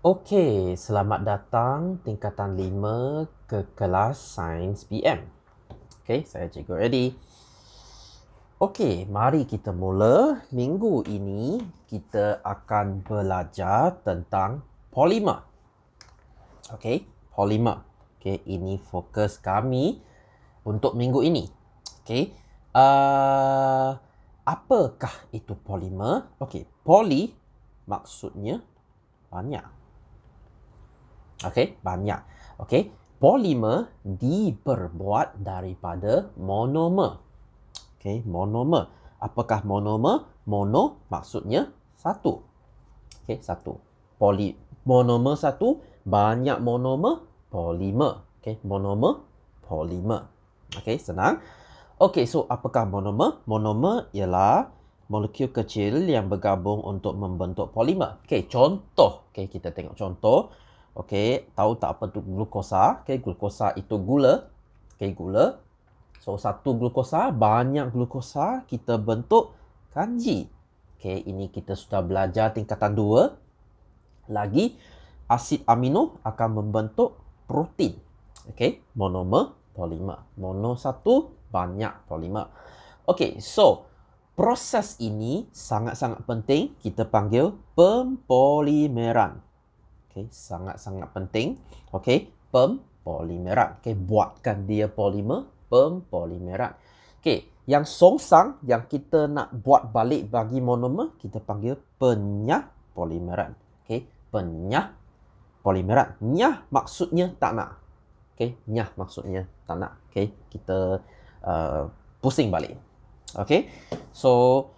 Okey, selamat datang tingkatan 5 ke kelas Sains PM. Okey, saya Cikgu Eddie. Okey, mari kita mula. Minggu ini kita akan belajar tentang polimer. Okey, polimer. Okey, ini fokus kami untuk minggu ini. Okey, apakah itu polimer? Okey, poli maksudnya banyak. Okey, banyak. Okey, polimer diperbuat daripada monomer. Okey, monomer. Apakah monomer? Mono maksudnya satu. Okey, satu. Monomer satu, banyak monomer, polimer. Okey, monomer, polimer. Okey, senang. Okey, so apakah monomer? Monomer ialah molekul kecil yang bergabung untuk membentuk polimer. Okey, contoh. Okey, kita tengok contoh. Okey, tahu tak apa tu glukosa? Okey, glukosa itu gula. Okey, gula. So, satu glukosa, banyak glukosa, kita bentuk kanji. Okey, ini kita sudah belajar tingkatan 2. Lagi, asid amino akan membentuk protein. Okey, monomer, polimer. Mono satu, banyak polimer. Okey, so proses ini sangat-sangat penting. Kita panggil pempolimeran. Okey, sangat-sangat penting. Okey, pempolimeran. Okey, buatkan dia polimer, pempolimeran. Okey, yang songsang yang kita nak buat balik bagi monomer, kita panggil penyah polimeran. Okey, penyah polimeran. Nyah maksudnya tak nak. Okey, nyah maksudnya tak nak. Okey, kita pusing balik. Okey, so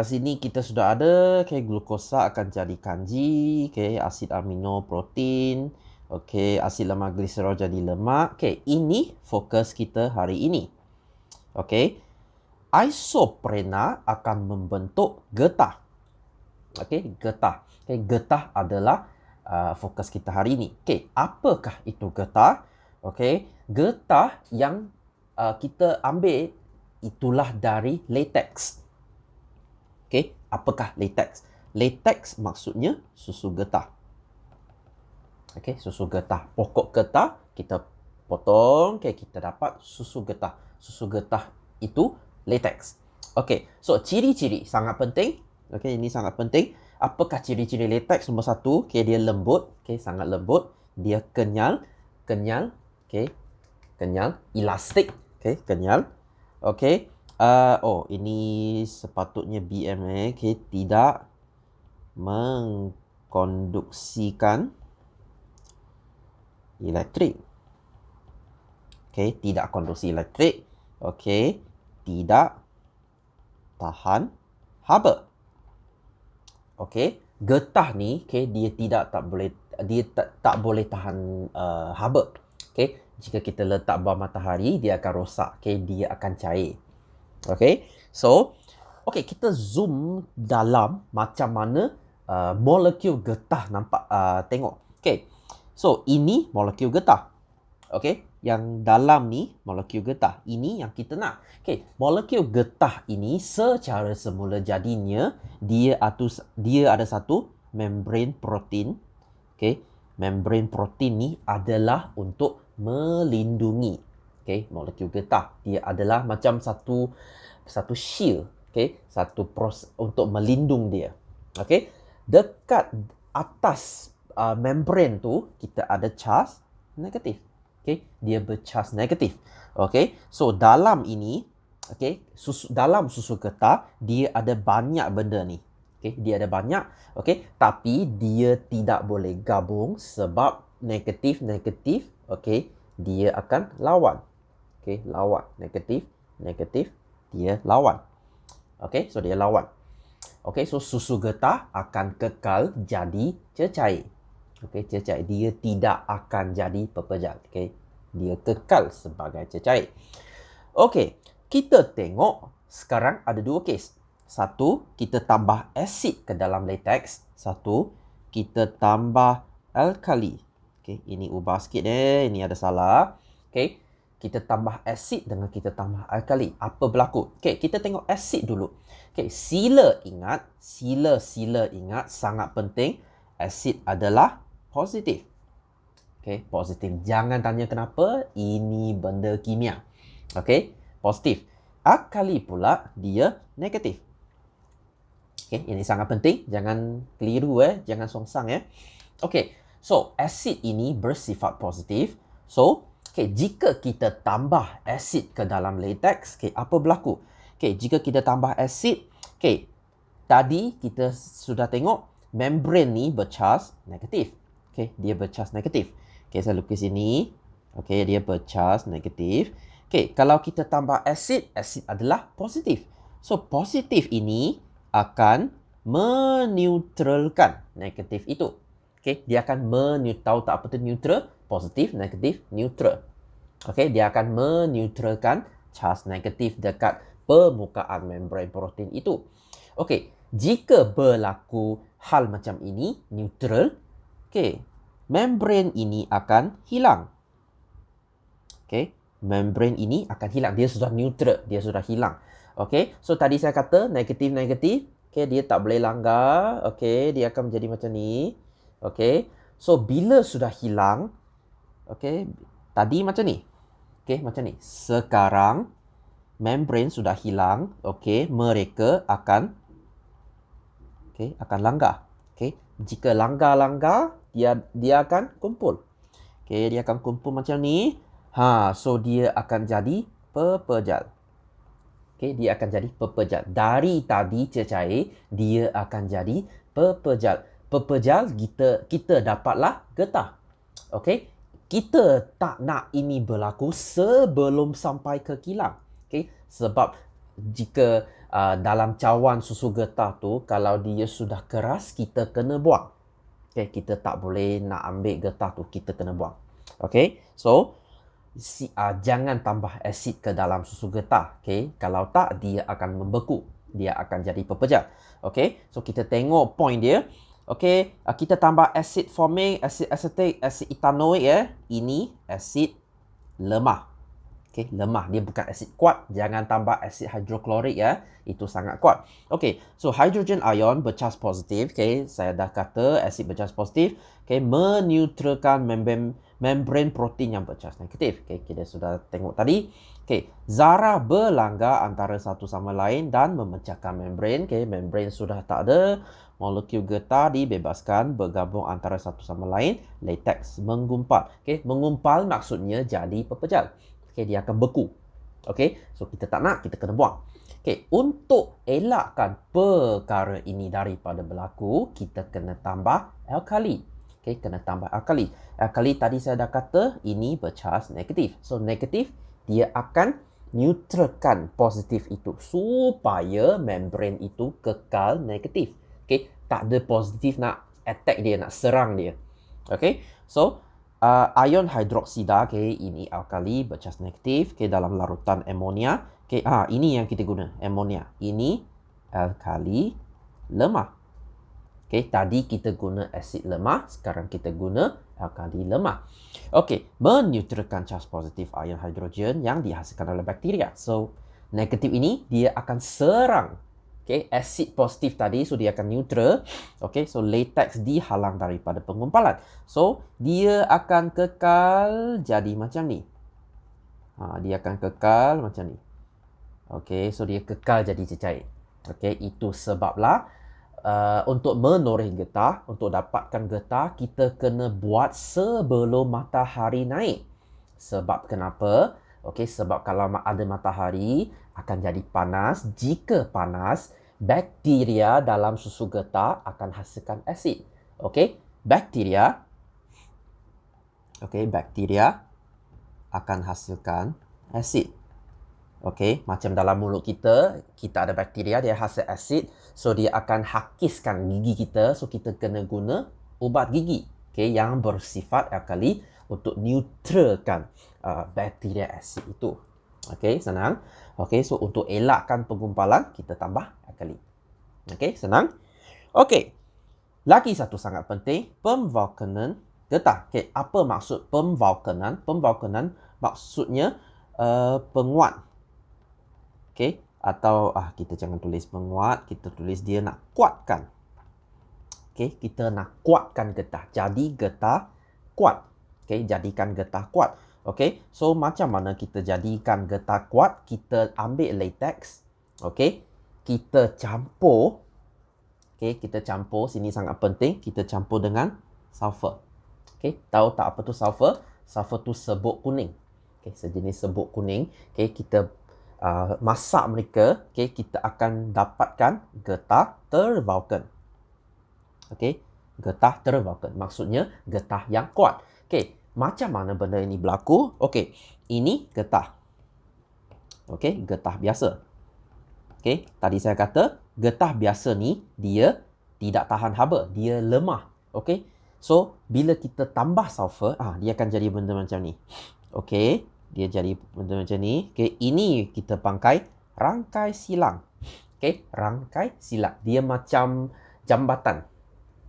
sini kita sudah ada, okay, glukosa akan jadi kanji, okay, asid amino protein, okay, asid lemak gliserol jadi lemak. Okay, ini fokus kita hari ini. Okay, isoprena akan membentuk getah. Okay, getah. Okay, getah adalah fokus kita hari ini. Okay, apakah itu getah? Okay, getah yang kita ambil itulah dari latex. Okey, apakah latex? Latex maksudnya susu getah. Okey, susu getah. Pokok getah kita potong, okey, kita dapat susu getah. Susu getah itu latex. Okey, so ciri-ciri sangat penting. Okey, ini sangat penting. Apakah ciri-ciri latex? Nombor satu, okey, dia lembut, okey, sangat lembut. Dia kenyal, okey, kenyal, elastik, okey, kenyal. Okey. Ini sepatutnya BMA, okay, tidak mengkonduksikan elektrik. Okey, tidak konduksi elektrik. Okey, tidak tahan haba. Okey, getah ni, okey, dia tak boleh tahan haba. Okey, jika kita letak bawah matahari, dia akan rosak. Okey, dia akan cair. Okay, so kita zoom dalam macam mana molekul getah nampak. Tengok. Okay, so ini molekul getah. Okay, yang dalam ni molekul getah. Ini yang kita nak. Okay, molekul getah ini secara semula jadinya dia ada satu membran protein. Okay, membran protein ni adalah untuk melindungi. Okay, molekul getah. Dia adalah macam satu shield. Okay, satu proses untuk melindung dia. Okay, dekat atas membran tu kita ada charge negatif. Okay, dia bercharge negatif. Okay, so dalam ini, okay, dalam susu getah dia ada banyak benda ni. Okay, dia ada banyak. Okay, tapi dia tidak boleh gabung sebab negatif. Okay, dia akan lawan. Okay, lawan. Negatif, dia lawan. Okay, so dia lawan. Okay, so susu getah akan kekal jadi cecair. Okay, cecair. Dia tidak akan jadi pepejal. Okay, dia kekal sebagai cecair. Okay, kita tengok sekarang ada dua kes. Satu, kita tambah asid ke dalam latex. Satu, kita tambah alkali. Okay, ini ubah sikit ini ada salah. Okay, kita tambah asid dengan kita tambah alkali. Apa berlaku? Okay, kita tengok asid dulu. Okay, sila ingat sangat penting. Asid adalah positif. Okay, positif. Jangan tanya kenapa, ini benda kimia. Okay, positif. Akali pula dia negatif. Okay, ini sangat penting. Jangan keliru jangan songsang Okay, so asid ini bersifat positif. So, okay, jika kita tambah asid ke dalam latex, okay, apa berlaku? Okay, jika kita tambah asid, okay, tadi kita sudah tengok membran ni bercas negatif. Okay, dia bercas negatif. Okay, saya lukis ini. Okay, dia bercas negatif. Okay, kalau kita tambah asid, asid adalah positif. So, positif ini akan meneutralkan negatif itu. Okay, dia akan tahu tak apa tu neutral? Positif, negatif, neutral. Okay, dia akan meneutralkan charge negatif dekat permukaan membran protein itu. Okay, jika berlaku hal macam ini, neutral, okay, membran ini akan hilang. Okay, membran ini akan hilang. Dia sudah neutral, dia sudah hilang. Okay, so tadi saya kata negatif-negatif, okay, dia tak boleh langgar. Okay, dia akan menjadi macam ni. Okay, so bila sudah hilang, okay, tadi macam ni. Okay, macam ni. Sekarang, membran sudah hilang. Okay, mereka akan langgar. Okay, jika langgar-langgar, dia akan kumpul. Okay, dia akan kumpul macam ni. So dia akan jadi pepejal. Okay, dia akan jadi pepejal. Dari tadi cecair, dia akan jadi pepejal. Pepejal, kita dapatlah getah. Okay, kita tak nak ini berlaku sebelum sampai ke kilang. Okay, sebab jika dalam cawan susu getah tu, kalau dia sudah keras, kita kena buang. Okay, kita tak boleh nak ambil getah tu, kita kena buang. Okay, so jangan tambah asid ke dalam susu getah. Okay, kalau tak, dia akan membeku. Dia akan jadi pepejal. Okay, so kita tengok point dia. Okay, kita tambah asid formic, asid acetic, asid etanoik Ini asid lemah. Okay, lemah. Dia bukan asid kuat. Jangan tambah asid hidroklorik Itu sangat kuat. Okay, so hydrogen ion bercas positif. Okay, saya dah kata asid bercas positif. Okay, meneutralkan membran protein yang bercas negatif. Okay, kita sudah tengok tadi. Okay, zarah berlanggar antara satu sama lain dan memecahkan membran. Okay, membran sudah tak ada. Molekul getah dibebaskan bergabung antara satu sama lain. Latex menggumpal. Okay, menggumpal maksudnya jadi pepejal. Okay, dia akan beku. Okay, so kita tak nak, kita kena buang. Okay, untuk elakkan perkara ini daripada berlaku, kita kena tambah alkali. Okay, kena tambah alkali. Alkali tadi saya dah kata, ini bercas negatif. So, negatif, dia akan neutralkan positif itu supaya membran itu kekal negatif. Okay, tak ada positif nak attack dia, nak serang dia. Okay, so ion hidroksida, ini alkali bercas negatif dalam larutan amonia. Ini yang kita guna, amonia. Ini alkali lemah. Tadi kita guna asid lemah, sekarang kita guna alkali lemah. Meneutralkan charge positif ion hidrogen yang dihasilkan oleh bakteria. So, negatif ini dia akan serang asid positif tadi, so dia akan neutral. So latex dihalang daripada penggumpalan. So dia akan kekal jadi macam ni. Dia akan kekal macam ni. So dia kekal jadi cecair. Itu sebablah untuk menoreh getah, untuk dapatkan getah, kita kena buat sebelum matahari naik. Sebab kenapa? Sebab kalau ada matahari akan jadi panas. Jika panas, bakteria dalam susu getah akan hasilkan asid. Bakteria akan hasilkan asid. Macam dalam mulut kita ada bakteria, dia hasil asid. So, dia akan hakiskan gigi kita. So, kita kena guna ubat gigi yang bersifat alkali untuk neutralkan bakteria asid itu. Senang. So untuk elakkan penggumpalan, kita tambah alkali. Senang. Lagi satu sangat penting, pemvulkanan getah. Apa maksud pemvulkanan? Pemvulkanan maksudnya penguat. Atau kita jangan tulis penguat, kita tulis dia nak kuatkan. Okay, kita nak kuatkan getah. Jadi getah kuat. Okay, jadikan getah kuat. Okay, so macam mana kita jadikan getah kuat? Kita ambil latex. Okay, kita campur. Okay, kita campur. Sini sangat penting. Kita campur dengan sulfur. Okay, tahu tak apa tu sulfur? Sulfur tu serbuk kuning. Okay, sejenis serbuk kuning. Okay, kita masak mereka. Okay, kita akan dapatkan getah tervulcan. Okay, getah tervulcan. Maksudnya getah yang kuat. Okay, macam mana benda ini berlaku? Okay, ini getah. Okay, getah biasa. Okay, tadi saya kata getah biasa ni dia tidak tahan haba, dia lemah. Okay, so bila kita tambah sulfur, dia akan jadi benda macam ni. Okay, dia jadi benda macam ni. Okay, ini kita pakai rangkai silang. Okay, rangkai silang. Dia macam jambatan.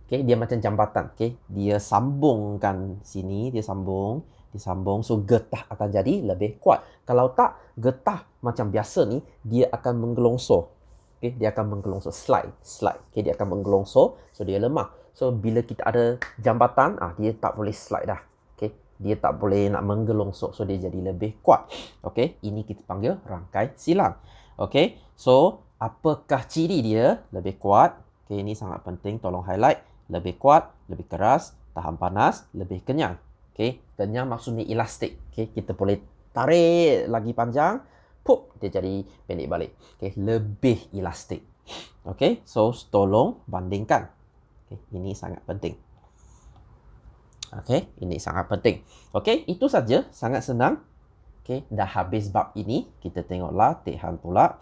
Okay, dia macam jambatan. Okay, dia sambungkan sini, dia sambung. So getah akan jadi lebih kuat. Kalau tak, getah macam biasa ni, dia akan menggelongsor. Okay, dia akan menggelongsor. Slide. Okay, dia akan menggelongsor. So, dia lemah. So, bila kita ada jambatan, dia tak boleh slide dah. Okay, dia tak boleh nak menggelongsor. So, dia jadi lebih kuat. Okay, ini kita panggil rangkai silang. Okay, so, apakah ciri dia lebih kuat? Okay, ini sangat penting. Tolong highlight. Lebih kuat, lebih keras, tahan panas, lebih kenyang. Okay, kenyang maksudnya elastik. Okay, kita boleh tarik lagi panjang, pup, dia jadi pendek balik. Okay, lebih elastik. Okay, so tolong bandingkan. Okay, ini sangat penting. Okay, ini sangat penting. Okay, itu saja, sangat senang. Okay, dah habis bab ini. Kita tengok latihan pula.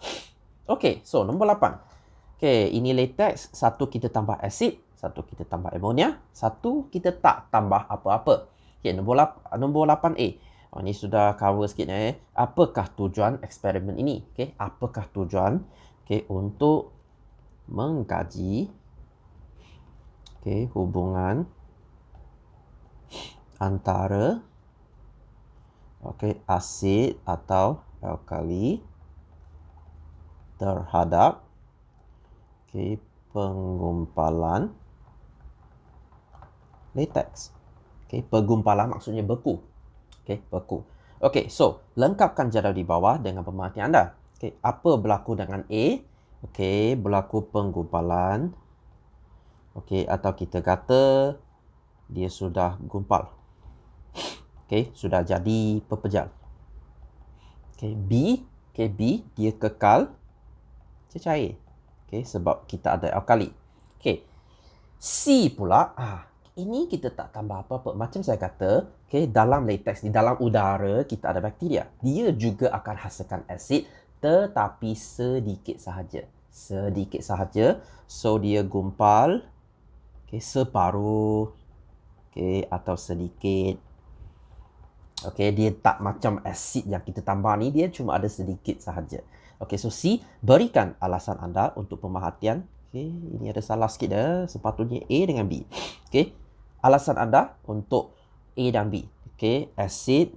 Okay, so nombor 8. Okay, ini latex. Satu kita tambah asid, satu kita tambah amonia, satu kita tak tambah apa-apa. Okay, nombor 8A. Ini sudah cover sikit. Apakah tujuan eksperimen ini? Okay, apakah tujuan? Okay, untuk mengkaji hubungan antara asid atau alkali terhadap penggumpalan latex. Penggumpalan maksudnya beku. Beku. So lengkapkan jadual di bawah dengan pemerhatian anda. Apa berlaku dengan A? Berlaku penggumpalan. Atau kita kata dia sudah gumpal. Sudah jadi pepejal. B dia kekal cecair. Sebab kita ada alkali. C pula, ini kita tak tambah apa-apa. Macam saya kata, dalam latex ni, dalam udara kita ada bakteria. Dia juga akan hasilkan asid, tetapi sedikit sahaja. Sedikit sahaja. So dia gumpal separuh, atau sedikit. Dia tak macam asid yang kita tambah ni, dia cuma ada sedikit sahaja. So C, berikan alasan anda untuk pemerhatian. Ini ada salah sikit dah. Sepatutnya A dengan B. Alasan anda untuk A dan B. Asid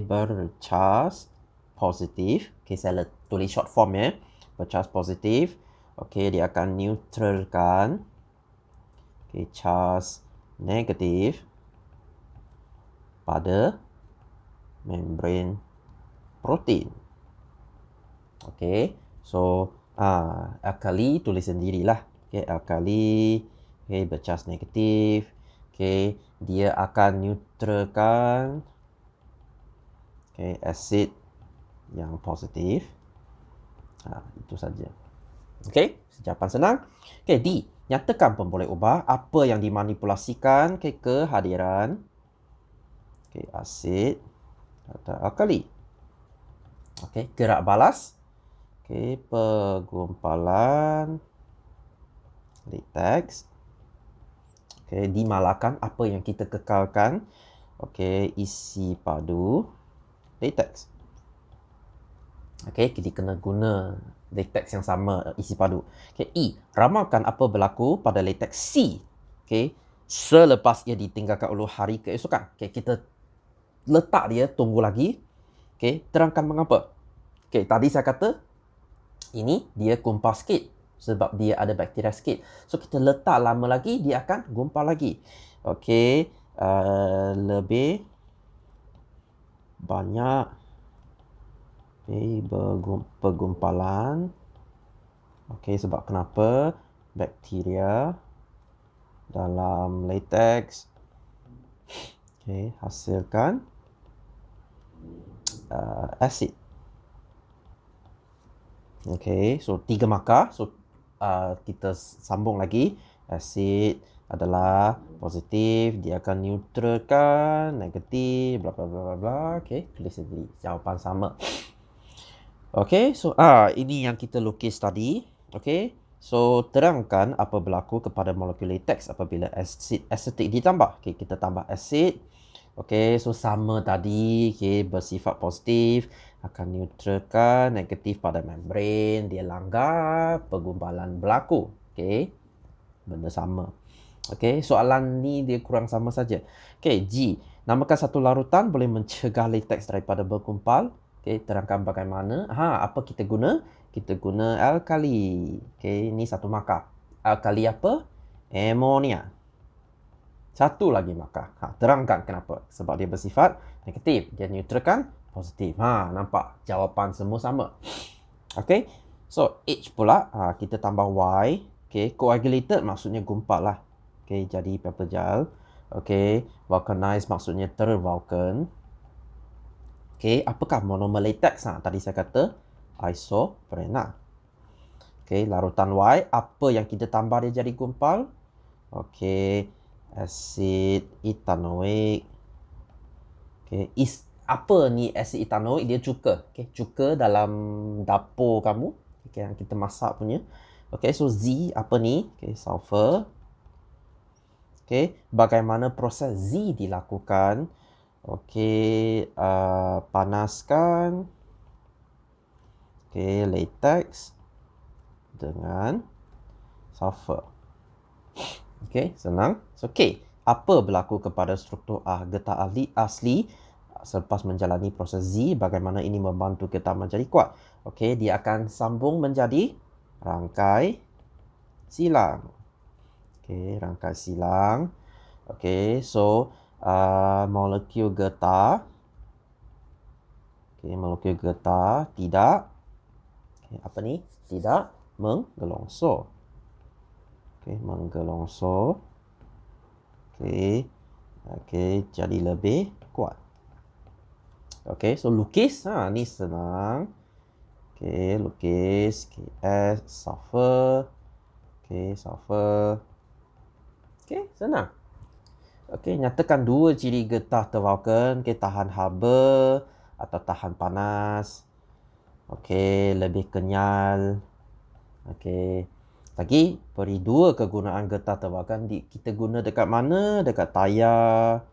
bercharge positif. Saya tulis short form ya. Bercharge positif. Dia akan neutralkan charge negatif pada membran protein. So alkali tulis sendirilah. Alkali bercharge negatif. Dia akan neutralkan asid yang positif. Itu saja. Sejapan senang. D, nyatakan pemboleh ubah apa yang dimanipulasikan kehadiran asid atau alkali. Gerak balas. Penggumpalan latex. Dimalakan apa yang kita kekalkan. Isi padu latex. Kita kena guna latex yang sama, isi padu. E, ramalkan apa berlaku pada latex C. Selepas ia ditinggalkan oleh hari keesokan. Kita letak dia, tunggu lagi. Terangkan mengapa. Tadi saya kata ini dia gumpal sikit. sebab dia ada bakteria sikit. So kita letak lama lagi, dia akan gumpal lagi. Okey, lebih banyak pergumpalan. Okey, sebab kenapa? Bakteria dalam latex hasilkan asid. Okey, so 3 markah. So kita sambung lagi. Asid adalah positif, dia akan neutralkan negatif, bla bla bla bla bla. Okey, tulis sendiri. Jawapan sama. Okey, so ini yang kita lukis tadi. Okey, so terangkan apa berlaku kepada molekul latex apabila asid asetik ditambah. Okey, kita tambah asid. Okey, so sama tadi, okey, bersifat positif, akan neutralkan negatif pada membran, dia langgar, pergumpalan berlaku. Okey, benda sama. Okey, soalan ni dia kurang sama saja. Okey, G. Namakan satu larutan boleh mencegah latex daripada bergumpal. Okey, terangkan bagaimana. Apa kita guna? Kita guna alkali. Okey, ini satu markah. Alkali apa? Amonia. Satu lagi markah. Terangkan kenapa. Sebab dia bersifat negatif. Dia neutralkan positif. Nampak? Jawapan semua sama. Okey. So, H pula. Kita tambah Y. Okey. Coagulated maksudnya gumpal lah. Okey. Jadi paper gel. Okey. Vulcanized maksudnya tervulkan. Okey. Apakah monomer latex? Tadi saya kata isoprena. Okey. Larutan Y. Apa yang kita tambah dia jadi gumpal? Okey. Asid etanoik. Okay. Apa ni asid etanoik? Dia cuka. Okay. Cuka dalam dapur kamu. Okay. Yang kita masak punya. Okay. So Z apa ni? Okay. Sulfur. Okay. Bagaimana proses Z dilakukan? Okay. Panaskan. Okay. Latex. Dengan sulfur. Okey, senang. So, okey, apa berlaku kepada struktur getah asli selepas menjalani proses Z? Bagaimana ini membantu getah menjadi kuat? Okey, dia akan sambung menjadi rangkai silang. Okey, rangkai silang. Okey, so molekul getah. Okey, molekul getah tidak apa ni? Tidak menggelongsor. Okay, menggelongsor. Okey, jadi lebih kuat. Okey, so lukis. Ni senang. Okey, lukis. S, sulfur. Okey, sulfur. Okey, senang. Okey, nyatakan dua ciri getah tervulkan. Okey, tahan haba atau tahan panas. Okey, lebih kenyal. Okey. Lagi, beri dua kegunaan getah tervulkan. Kita guna dekat mana? Dekat tayar.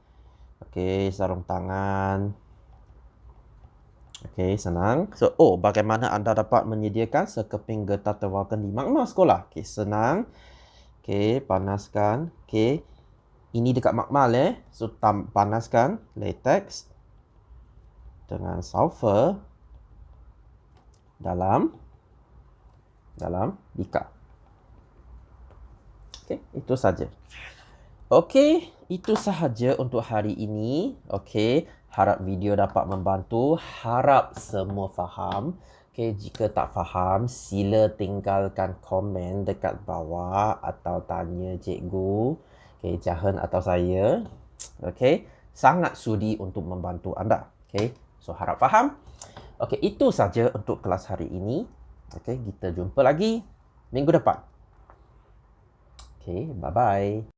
Okey, sarung tangan. Okey, senang. So, bagaimana anda dapat menyediakan sekeping getah tervulkan di magma sekolah? Okey, senang. Okey, panaskan. Okey, ini dekat magma So, panaskan latex dengan sulfur dalam bikar. Okey, itu saja. Okey, itu sahaja untuk hari ini. Okey, harap video dapat membantu. Harap semua faham. Okey, jika tak faham, sila tinggalkan komen dekat bawah atau tanya cikgu, okey, Jahan atau saya. Okey, sangat sudi untuk membantu anda. Okey, so harap faham. Okey, itu saja untuk kelas hari ini. Okey, kita jumpa lagi minggu depan. Okay, bye-bye.